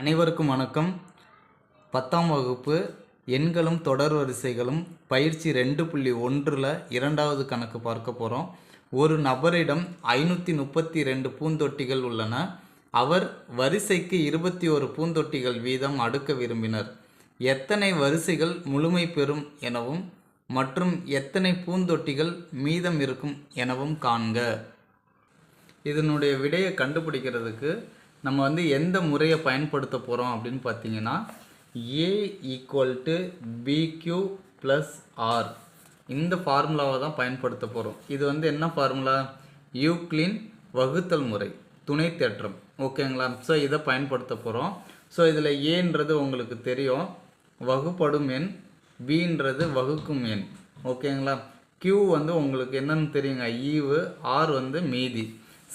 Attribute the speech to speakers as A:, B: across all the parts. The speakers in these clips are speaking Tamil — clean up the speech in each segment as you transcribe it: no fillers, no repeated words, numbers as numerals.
A: அனைவருக்கும் வணக்கம். 10ஆம் வகுப்பு எண்களும் தொடர் வரிசைகளும் பயிற்சி 2.1ல் இரண்டாவது கணக்கு பார்க்க போகிறோம். ஒரு நபரிடம் 532 பூந்தொட்டிகள் உள்ளன. அவர் வரிசைக்கு 21 பூந்தொட்டிகள் வீதம் அடுக்க விரும்பினர். எத்தனை வரிசைகள் முழுமை பெறும் எனவும் மற்றும் எத்தனை பூந்தொட்டிகள் மீதம் இருக்கும் எனவும் காண்க. இதனுடைய விடையை கண்டுபிடிக்கிறதுக்கு நம்ம எந்த முறையை பயன்படுத்த போகிறோம் அப்படின்னு பார்த்தீங்கன்னா, A = BQ + R இந்த ஃபார்முலாவை தான் பயன்படுத்த போகிறோம். இது என்ன ஃபார்முலா? யூக்ளின் வகுத்தல் முறை, துணை தேற்றம். ஓகேங்களா? ஸோ இதை பயன்படுத்த போகிறோம். ஸோ இதில் ஏன்றது உங்களுக்கு தெரியும், வகுப்படும் எண். பின்றது வகுக்கும் எண். ஓகேங்களா? Q உங்களுக்கு என்னன்னு தெரியுங்க, ஈவு. R மீதி.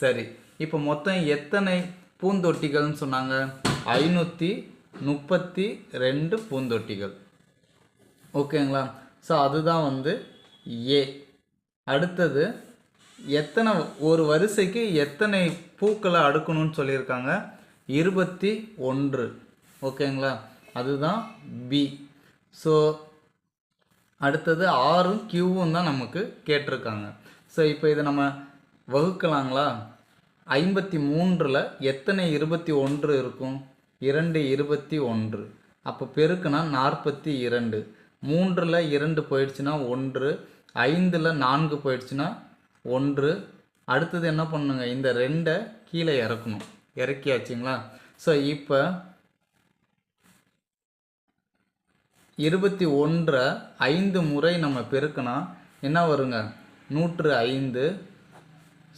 A: சரி, இப்போ மொத்தம் எத்தனை பூந்தொட்டிகள்னு சொன்னாங்க? 532 பூந்தொட்டிகள். ஓகேங்களா? ஸோ அதுதான் ஏ. அடுத்தது எத்தனை, ஒரு வரிசைக்கு எத்தனை பூக்களை அடுக்கணும்னு சொல்லியிருக்காங்க? 21. ஓகேங்களா? அதுதான் பி. ஸோ அடுத்தது ஆரும் கியூவும் தான் நமக்கு கேட்டிருக்காங்க. ஸோ இப்போ இதை நம்ம வகுக்கலாங்களா? 53ல் எத்தனை 21 இருக்கும்? 2 21. அப்போ பெருக்குனா 42. 3ல் 2 போயிடுச்சுன்னா 1. 5ல் 4 போயிடுச்சுன்னா 1. அடுத்தது என்ன பண்ணுங்க, இந்த 2 கீழே இறக்கணும். இறக்கியாச்சுங்களா? ஸோ இப்போ 21 5 முறை நம்ம பெருக்கினா என்ன வருங்க? 105.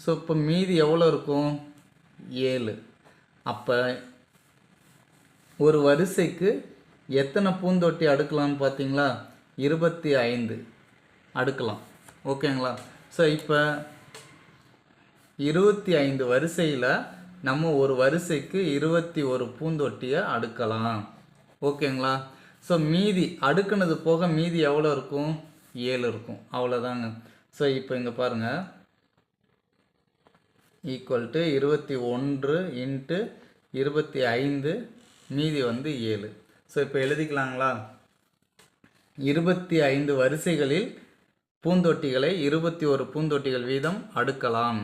A: ஸோ இப்போ மீதி எவ்வளோ இருக்கும்? 7. அப்போ ஒரு வரிசைக்கு எத்தனை பூந்தொட்டி அடுக்கலாம்னு பார்த்தீங்களா? 25 அடுக்கலாம். ஓகேங்களா? ஸோ இப்போ 25 வரிசையில் நம்ம ஒரு வரிசைக்கு 21 பூந்தொட்டியை அடுக்கலாம். ஓகேங்களா? ஸோ மீதி அடுக்குனது போக மீதி எவ்வளோ இருக்கும்? 7 இருக்கும். அவ்வளோதாங்க. ஸோ இப்போ இங்கே பாருங்கள், = 21 × 25 மீதி 7. ஸோ இப்போ எழுதிக்கலாங்களா? 25 வரிசைகளில் பூந்தொட்டிகளை 21 பூந்தொட்டிகள் வீதம் அடுக்கலாம்.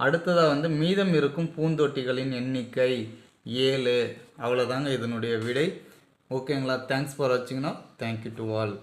A: அடுத்ததாக மீதம் இருக்கும் பூந்தொட்டிகளின் எண்ணிக்கை 7. அவ்வளோதாங்க இதனுடைய விடை. ஓகேங்களா? தேங்க்ஸ் ஃபார் வாட்சிங்னா. Thank you to all.